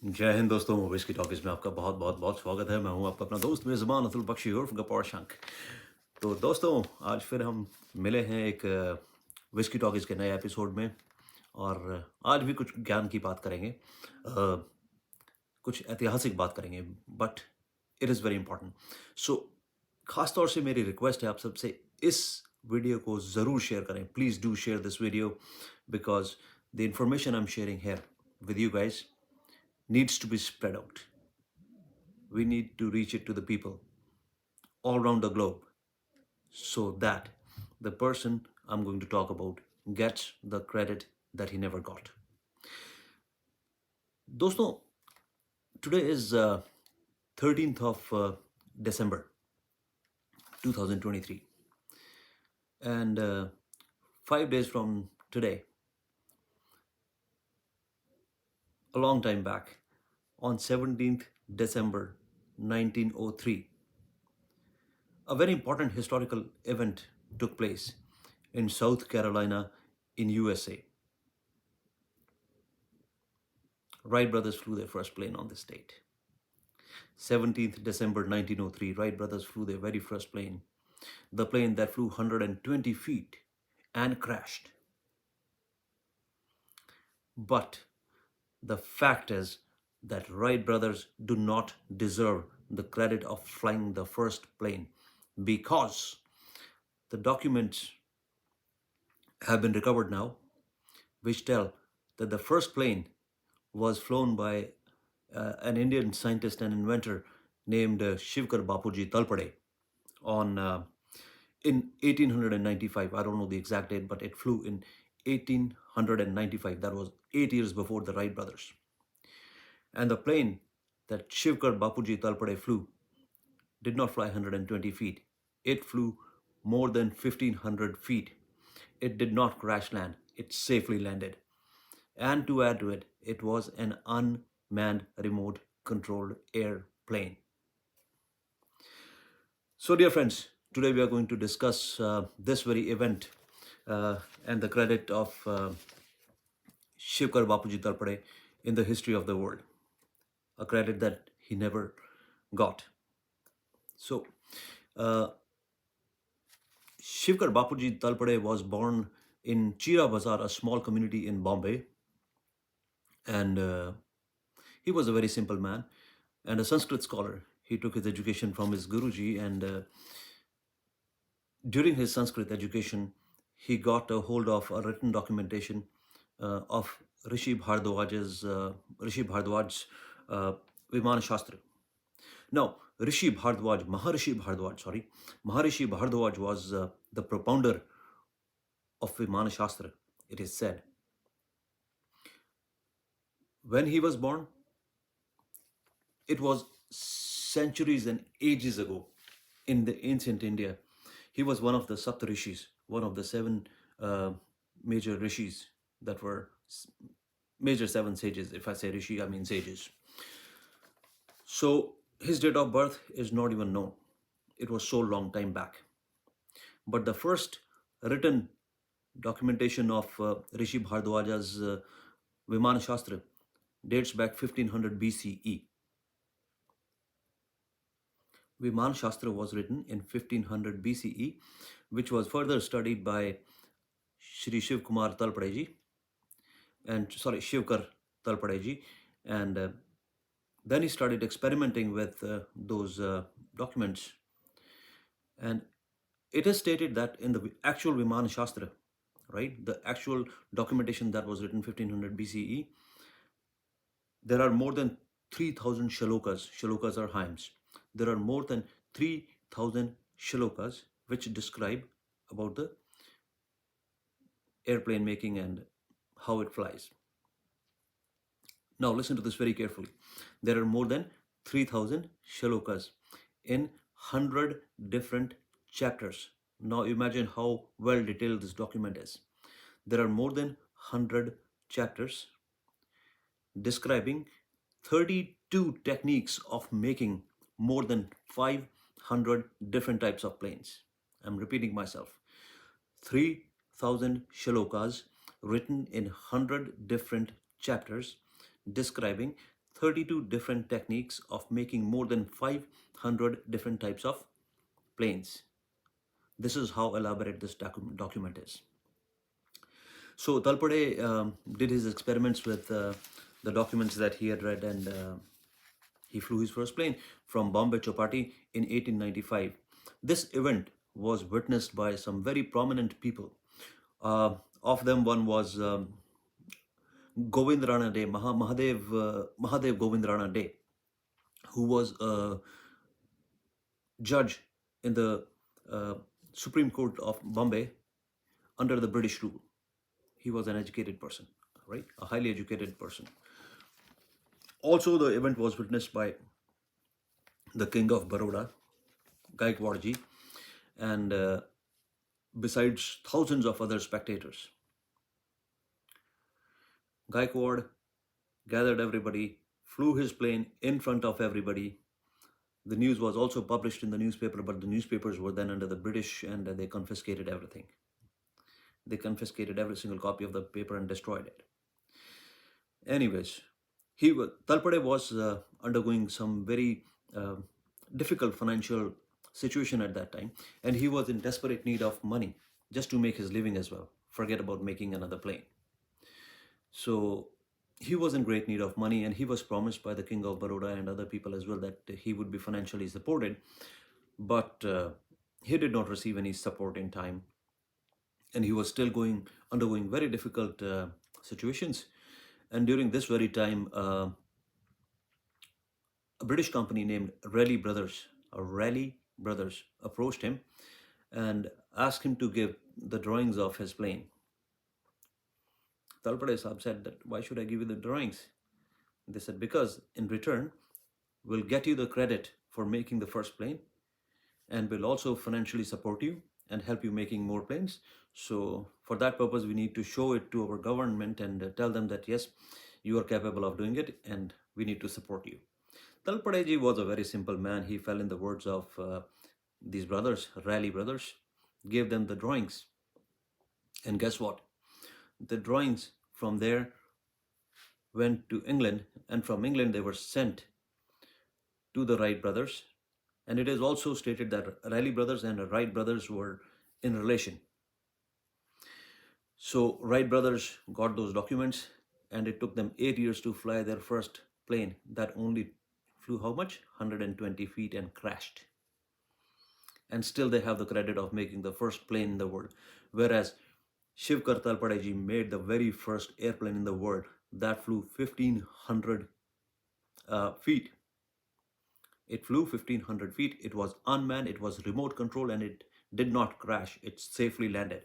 जय हिंद दोस्तों, whisky talkies में आपका बहुत बहुत बहुत स्वागत है। मैं हूं आपका अपना दोस्त मेज़बान अतुल बख्शी उर्फ गप्पड़ शंख। तो दोस्तों, आज फिर हम मिले हैं एक विस्की टॉकीज के नए एपिसोड में। और आज भी कुछ ज्ञान की बात करेंगे, कुछ ऐतिहासिक बात करेंगे, but it is very important. So खास तौर से मेरी रिक्वेस्ट है आप सबसे, इस वीडियो को ज़रूर शेयर करें। Please do share this video because the information I am sharing here with you guys needs to be spread out. We need to reach it to the people all around the globe so that the person I'm going to talk about gets the credit that he never got. दोस्तों, today is 13th of December 2023, and 5 days from today, a long time back, on 17th December 1903, a very important historical event took place in South Carolina in USA. Wright brothers flew their first plane on this date. 17th December 1903, Wright brothers flew their very first plane, the plane that flew 120 feet and crashed. But the fact is that Wright brothers do not deserve the credit of flying the first plane, because the documents have been recovered now which tell that the first plane was flown by an Indian scientist and inventor named SHIIVKAR Bapuji Talpade in 1895. I don't know the exact date, but it flew in 1895. That was 8 years before the Wright brothers. And the plane that SHIIVKAR Bapuji Talpade flew did not fly 120 feet. It flew more than 1500 feet. It did not crash land. It safely landed. And to add to it, it was an unmanned remote controlled airplane. So dear friends, today we are going to discuss this very event and the credit of SHIIVKAR Bapuji Talpade in the history of the world, a credit that he never got. So SHIIVKAR Bapuji Talpade was born in Chira Bazar, a small community in Bombay, and he was a very simple man and a Sanskrit scholar. He took his education from his Guruji, and during his Sanskrit education, he got a hold of a written documentation of Rishi Bhardwaj's Viman Shastra. Now, Maharishi Bhardwaj was the propounder of Viman Shastra, it is said. When he was born, it was centuries and ages ago in the ancient India. He was one of the Sapt Rishis, one of the seven major rishis that were major seven sages. If I say rishi, I mean sages. So his date of birth is not even known. It was so long time back. But the first written documentation of Rishi Bhardwaja's Viman Shastra dates back 1500 BCE. Viman Shastra was written in 1500 BCE, which was further studied by Shri Shivkumar Talpadeji, Shivkar Talpadeji, and then he started experimenting with those documents. And it is stated that in the actual Viman Shastra, right, the actual documentation that was written 1500 BCE, there are more than 3000 shlokas. Shlokas are hymns. There are more than 3000 shlokas which describe about the airplane making and how it flies. Now listen to this very carefully. There are more than 3000 shlokas in 100 different chapters. Now imagine how well detailed this document is. There are more than 100 chapters describing 32 techniques of making more than 500 different types of planes. I'm repeating myself. 3000 shlokas written in 100 different chapters describing 32 different techniques of making more than 500 different types of planes. This is how elaborate this document is. So Talpade did his experiments with the documents that he had read, and he flew his first plane from Bombay Chowpatty in 1895. This event was witnessed by some very prominent people. Of them, one was Govind Rana De, Mahadev Govind Rana De, who was a judge in the Supreme Court of Bombay under the British rule. He was an educated person, right? A highly educated person. Also, the event was witnessed by the King of Baroda, Gaikwad ji, and besides thousands of other spectators. Gaikwad gathered everybody, flew his plane in front of everybody. The news was also published in the newspaper, but the newspapers were then under the British, and they confiscated everything. They confiscated every single copy of the paper and destroyed it. Anyways, Talpade was undergoing some very difficult financial situation at that time, and he was in desperate need of money just to make his living as well. Forget about making another plane. So he was in great need of money, and he was promised by the King of Baroda and other people as well that he would be financially supported, but he did not receive any support in time, and he was still undergoing very difficult situations. And during this very time, a British company named Re-WRIGHT Brothers approached him and asked him to give the drawings of his plane. Talpade Sahab said that, why should I give you the drawings? They said, because in return, we'll get you the credit for making the first plane, and we'll also financially support you and help you making more planes. So for that purpose, we need to show it to our government and tell them that, yes, you are capable of doing it, and we need to support you. Talpade ji was a very simple man. He fell in the words of these brothers, Re-WRIGHT brothers, gave them the drawings. And guess what? The drawings from there went to England, and from England they were sent to the Wright brothers. And it is also stated that Re-WRIGHT brothers and Wright brothers were in relation. So Wright brothers got those documents, and it took them 8 years to fly their first plane that only flew how much? 120 feet and crashed. And still they have the credit of making the first plane in the world. Whereas SHIIVKAR Talpade ji made the very first airplane in the world that flew 1500 feet. It flew 1500 feet. It was unmanned, it was remote control, and it did not crash. It safely landed.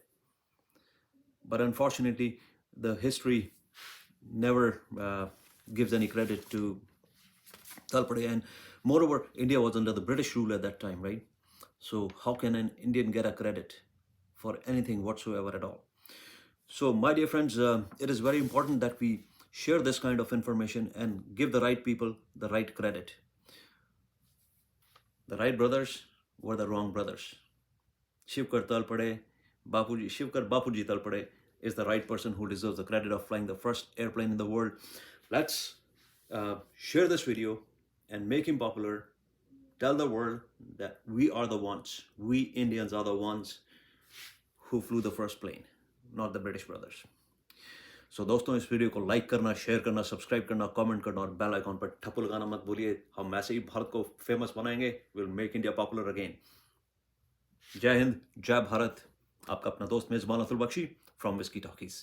But unfortunately, the history never gives any credit to Talpade. And moreover, India was under the British rule at that time, right? So how can an Indian get a credit for anything whatsoever at all? So my dear friends, it is very important that we share this kind of information and give the right people the right credit. The Wright brothers were the wrong brothers. SHIIVKAR Bapuji Talpade is the right person who deserves the credit of flying the first airplane in the world. Let's share this video and make him popular. Tell the world that we are the ones, we Indians are the ones who flew the first plane, not the British brothers. So दोस्तों, इस video को like करना, share करना, subscribe करना, comment करना और bell icon पर ठप्पू लगाना मत भूलिए. हम ऐसे ही भारत को फेमस बनाएंगे. Will make India popular again. जय हिंद, जय भारत. आपका अपना दोस्त मेजबान Atul Bakshi from whisky talkies.